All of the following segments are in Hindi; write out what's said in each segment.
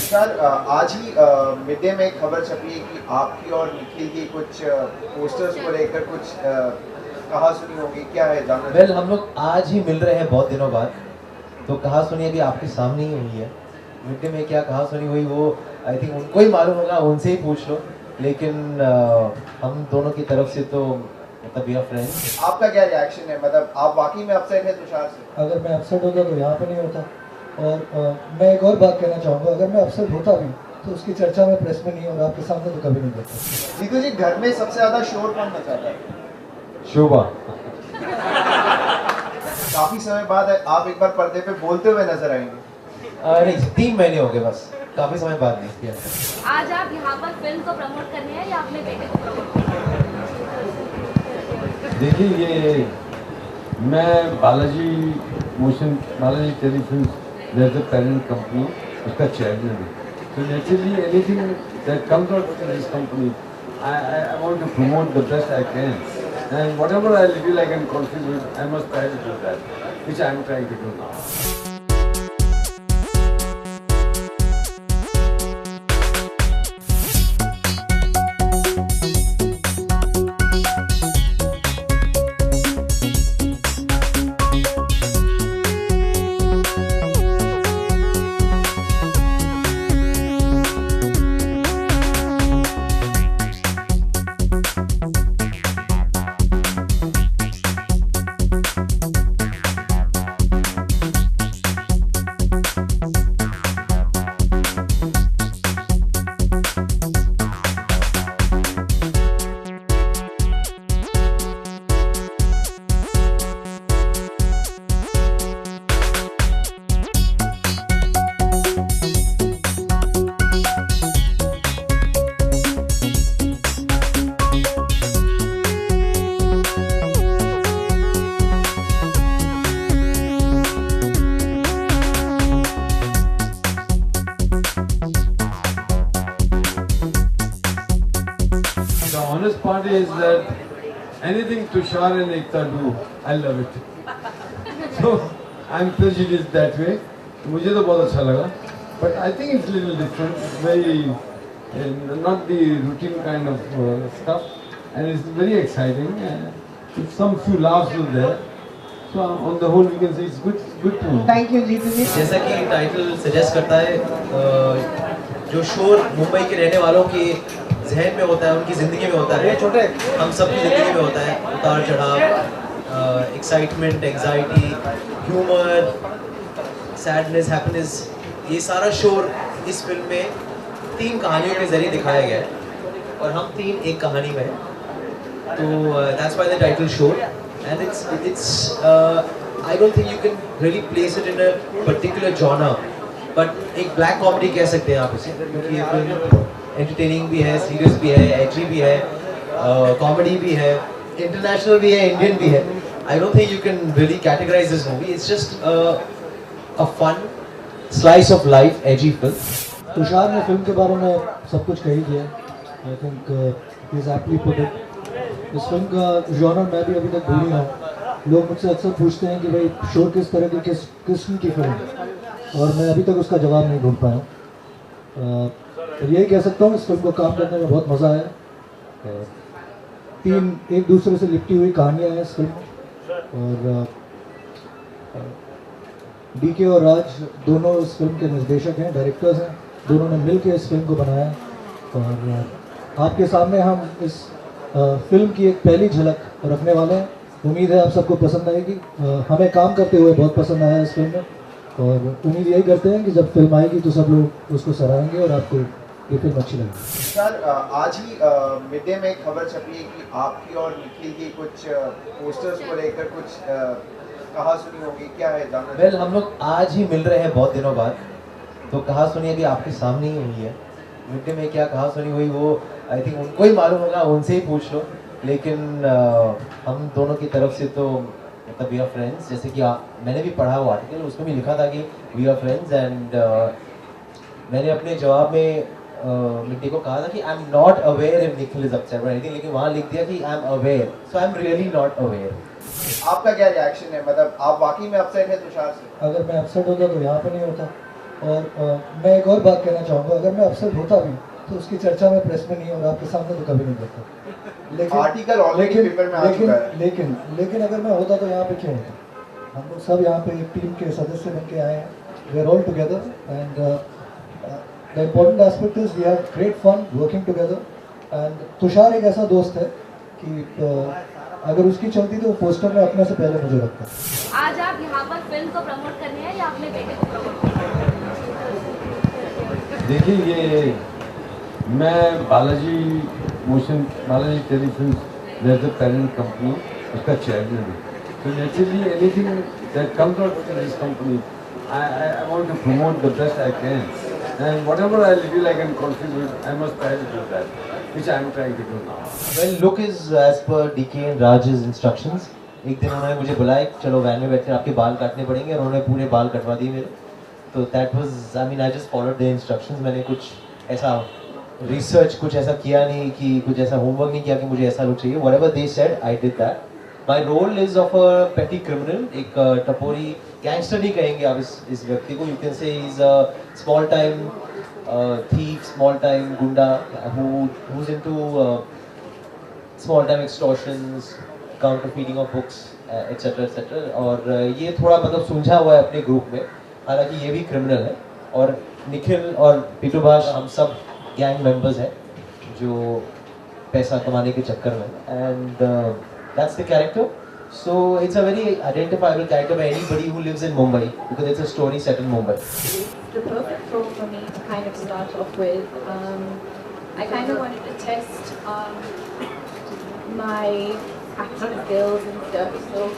सर आज ही मिड डे में एक खबर छपी है कि आपकी और निखिल की कुछ पोस्टर्स को लेकर कुछ कहा सुनी होगी, क्या है जानना? वेल हम लोग आज ही मिल रहे हैं बहुत दिनों बाद, तो कहा सुनी अभी आपके सामने ही हुई है। मिड डे में क्या कहा सुनी हुई वो आई थिंक उनको ही मालूम होगा, उनसे ही पूछ लो। लेकिन हम दोनों की तरफ से तो मतलब वी आर फ्रेंड्स। आपका क्या रिएक्शन है, मतलब आप वाकई में अपसेट है तुषार से? अगर मैं अपसेट होता तो यहाँ पे नहीं होता। और मैं एक और बात कहना चाहूँगा, अगर मैं अपसेट होता भी तो उसकी चर्चा मैं प्रेस में नहीं और आपके सामने तो कभी नहीं करता। जीतू जी, घर में सबसे ज्यादा शोर कौन मचाता है? शोभा। काफी समय बाद आप एक बार पर्दे पे बोलते हुए नजर आएंगे। नहीं 3 महीने हो गए, बस काफ़ी समय बाद नहीं किया। आज आप यहाँ पर फिल्म को प्रमोट करने हैं या अपने बेटे को प्रमोट करने हैं? देखिए ये मैं Balaji telefilm as a parent company उसका चेयरमैन हूँ। So naturally anything that comes out from this company, I want to promote the best I can, and whatever I feel I can contribute, I must try to do that, which I am trying to do now. The honest part is that anything Tushar and Ekta do, I love it. So I'm prejudiced that way. मुझे तो बहुत अच्छा लगा, but I think it's a little different. It's very not the routine kind of stuff, and it's very exciting. Some few laughs were there. So on the whole, we can say it's good to me. Thank you Jeetu ji. जैसा कि टाइटल सजेस्ट करता है, जो शोर मुंबई के रहने वालों के जहन में होता है, उनकी ज़िंदगी में होता है, हम सबकी ज़िंदगी में होता है, उतार चढ़ाव, excitement, anxiety, humour, sadness, happiness, ये सारा शोर इस फिल्म में 3 कहानियों के ज़रिए दिखाया गया है और हम 3 एक कहानी में हैं। तो दैट्स व्हाई द टाइटल शोर, and it's I don't think you can really place it in a particular genre, but एक ब्लैक कॉमेडी कह सकते हैं आप इसे, क्योंकि ये फिल्म एंटरटेनिंग भी है, सीरियस भी है, एजी भी है, कॉमेडी भी है, इंटरनेशनल भी है, इंडियन भी है। I don't think you can really categorise this movie, it's just a fun slice of life edgy film. Tushar ने फिल्म के बारे में सब कुछ कह ही दिया। I think he is aptly put it. इस फिल्म का जॉनर मैं भी अभी तक भूल रहा हूँ। लोग मुझसे अक्सर पूछते हैं कि भाई शोर किस तरह की किस किस्म की फिल्म है, और मैं अभी तक उसका जवाब नहीं ढूंढ पाया। तो यही कह सकता हूँ, इस फिल्म को काम करने में बहुत मज़ा आया। 3 एक दूसरे से लिपटी हुई कहानियाँ हैं इस फिल्म में, और डीके और राज दोनों इस फिल्म के निर्देशक हैं, डायरेक्टर्स हैं। दोनों ने मिलकर इस फिल्म को बनाया, और आपके सामने हम इस फिल्म की एक पहली झलक रखने वाले हैं। उम्मीद है आप सबको पसंद आएगी। हमें काम करते हुए बहुत पसंद आया इस फिल्म में, और उम्मीद यही करते हैं कि जब फिल्म आएगी तो सब लोग उसको सराहेंगे और आपको ये फिल्म अच्छी लगेगी। सर आज ही मिड डे में एक खबर छपी है कि आपकी और निखिल की कुछ पोस्टर्स को लेकर कुछ कहा सुनी होगी, क्या है जानना? वेल हम लोग आज ही मिल रहे हैं बहुत दिनों बाद, तो कहा सुनी अभी आपके सामने ही हुई है। मिड डे में क्या कहा सुनी हुई वो आई थिंक उनको ही मालूम होगा, उनसे ही पूछ लो। लेकिन हम दोनों की तरफ से तो मतलब वी आर फ्रेंड्स, जैसे कि मैंने भी पढ़ा वो आर्टिकल, उसमें भी लिखा था कि वी आर फ्रेंड्स, एंड मैंने अपने जवाब में मिट्टी को कहा था कि I am not aware if Nikhil is upset और एनीथिंग, लेकिन वहाँ लिख दिया कि I am aware, so I am really not aware. आपका क्या रिएक्शन है, मतलब आप वाकई में अपसेट है तुषार से? अगर मैं अपसेट होता तो यहाँ पे नहीं होता। और मैं एक और बात कहना चाहूँगा, अगर मैं अपसेट होता भी तो उसकी चर्चा मैं प्रेस में नहीं और आपके सामने तो कभी नहीं करता। लेकिन आर्टिकल ऑलरेडी पेपर में आ चुका है। लेकिन अगर मैं होता तो यहाँ पे क्यों होता? हम लोग सब यहाँ पे एक टीम के सदस्य बन के आए हैं, we are all together and the important aspect is we have great fun working together. And Tushar एक ऐसा दोस्त है कि अगर उसकी चलती तो वो पोस्टर में अपने से पहले मुझे रखता है। आज आप यहाँ पर फिल्म को प्रमोट करने हैं या अपने बेटे को प्रमोट करने हैं? देखिए, ये मैं Balaji telefilm as a parent company उसका चेयरमैन हूँ। So naturally, anything that comes out of this company, I want to promote the best I can, and whatever I feel I can contribute, I must try to do that, which I am trying to do now. Well, look is as per DK and Raj's instructions. एक दिन उन्होंने मुझे बुलाया कि चलो वैन में बैठकर आपके बाल काटने पड़ेंगे, और उन्होंने पूरे बाल कटवा दिए मेरे। तो that was, I mean, I just followed their instructions. मैंने कुछ ऐसा रिसर्च कुछ ऐसा किया नहीं, कि कुछ ऐसा होमवर्क नहीं किया कि मुझे ऐसा लुक चाहिए। Whatever they said, I did that. My role is of a petty criminal, एक टपोरी गैंगस्टर नहीं कहेंगे आप इस व्यक्ति को। You can say he's a small time thief, small time गुंडा who's into small time extortions, counterfeiting of books, etc etc। और ये थोड़ा मतलब सुलझा हुआ है अपने ग्रुप में, हालांकि ये भी क्रिमिनल है। और निखिल और पीटू भाष हम सब गैंग मेंबर्स हैं जो पैसा कमाने के चक्कर में, and that's the character. So it's a very identifiable character by anybody who lives in Mumbai, because it's a story set in Mumbai. The perfect role for me to kind of start off with. I kind of wanted to test my acting skills and stuff. So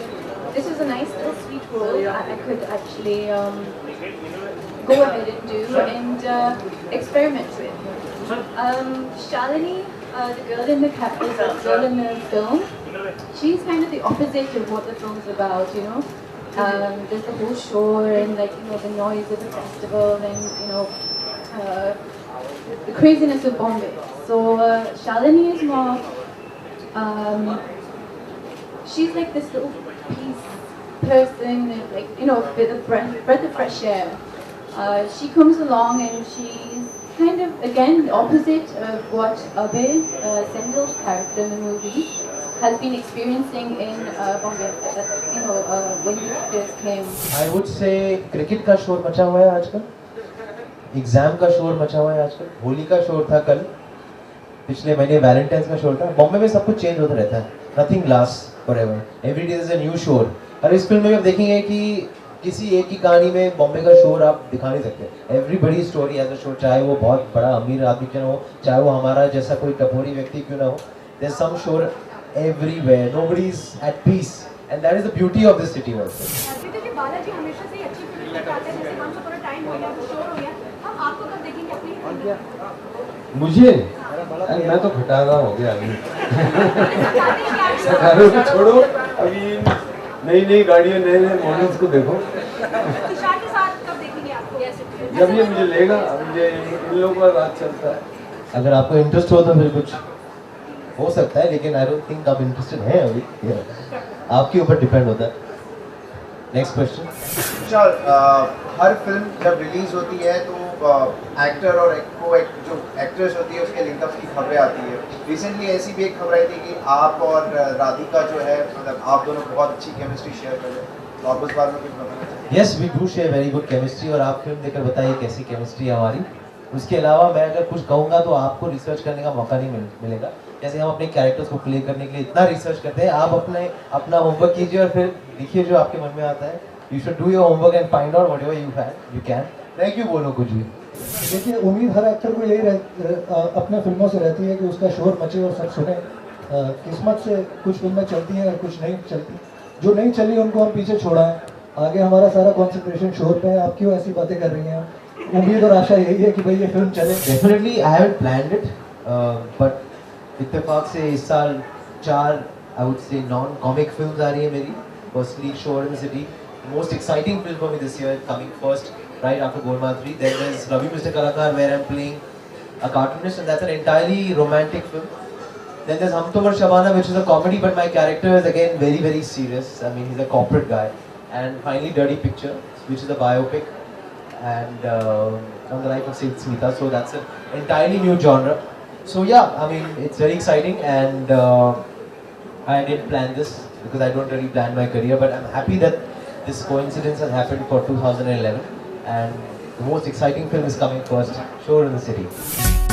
this was a nice little sweet role I could actually go ahead and do and experiment with. Shalini, the girl in the film, she's kind of the opposite of what the film's about, you know. There's the whole shore and, like, you know, the noise of the festival and, the craziness of Bombay. So Shalini is more, she's like this little peace person, like, you know, with a breath of fresh air. She comes along and she's kind of, again, the opposite of what Abhay Sendil's character in the movie has been experiencing in Bombay, you know, when he first came. I would say cricket का शोर मचा हुआ है आजकल, एग्जाम का शोर मचा हुआ है आजकल, होली का शोर था कल, पिछले महीने वैलेंटाइंस का शोर था। बॉम्बे में सब कुछ चेंज होता रहता है, nothing last forever, every day is a new शोर। और इस फिल्म में आप देखेंगे कि किसी एक ही कहानी में बॉम्बे का शोर आप दिखा नहीं सकते। एवरीबडी स्टोरी एज अ शोर, चाहे वो बहुत बड़ा अमीर आदमी क्यों ना हो, चाहे वो हमारा जैसा कोई टपोरी व्यक्ति क्यों ना हो, देयर इज सम शोर everywhere. Nobody is at peace, and that is the beauty of this city also. देखिए, बालाजी हमेशा से ही अच्छी फिल्म लेकर आते हैं, जैसे हम तो पूरा टाइम हो गया, शोर हो गया। हम आपको कब देखेंगे अपनी फिल्म? मुझे मैं तो खटारा हो गया अभी। खटारों को छोड़ो, अभी नई गाड़ियाँ नए मॉडल्स को देखो। तुषार के साथ कब देखेंगे आपको? जब ये मुझे लेगा, मुझे इन लोगों का राज चलता है। अगर आपको इंटरेस्ट हो तो फिर कुछ हो सकता है, लेकिन आई डोंट थिंक आप इंटरेस्टेड हैं अभी, आपके ऊपर डिपेंड होता है। Next question. तुषार, हर फिल्म जब रिलीज होती है तो एक्टर और जो एक्ट्रेस होती है उसके लिंकअप की खबरें आती है। रिसेंटली ऐसी भी एक खबर आई थी कि आप और राधिका जो है, मतलब आप दोनों बहुत अच्छी केमिस्ट्री शेयर कर रहे हैं, तो आप उस बारे में कुछ बताना? Yes, we do share very good chemistry, और आप फिल्म देखकर बताइए कैसी केमिस्ट्री है हमारी। उसके अलावा मैं अगर कुछ कहूँगा तो आपको रिसर्च करने का मौका नहीं मिलेगा। जैसे हम अपने कैरेक्टर्स को प्ले करने के लिए इतना रिसर्च करते हैं, आप अपना होमवर्क कीजिए और फिर लिखिए जो आपके मन में आता है। You should do your homework and find out whatever you can. मैं क्यों बोलूँ कुछ भी। देखिए, उम्मीद हर एक्टर को यही अपने फिल्मों से रहती है कि उसका शोर मचे और सब सुने। किस्मत से कुछ फिल्में चलती हैं और कुछ नहीं चलती। जो नहीं चली उनको हम पीछे छोड़ाएं, आगे हमारा सारा कॉन्सेंट्रेशन शोर पे है। आप क्यों ऐसी बातें कर रही हैं? उम्मीद और आशा यही है कि भाई ये फिल्म चले। Definitely I haven't planned it, but इत्तेफाक से इस साल 4 I would say non comic films आ रही है मेरी। Firstly Shor in the city, most exciting film for me this year, coming first right after Golmaal 3. Then there's Ravi Mr. Kalakar, where I'm playing a cartoonist, and that's an entirely romantic film. Then there's Hum Tumr Shabana, which is a comedy, but my character is again very, very serious. I mean, he's a corporate guy. And finally Dirty Picture, which is a biopic. and on the life of Smita. So that's an entirely new genre. So yeah, I mean, it's very exciting, and I didn't plan this because I don't really plan my career, but I'm happy that this coincidence has happened for 2011, and the most exciting film is coming first, Shore in the City.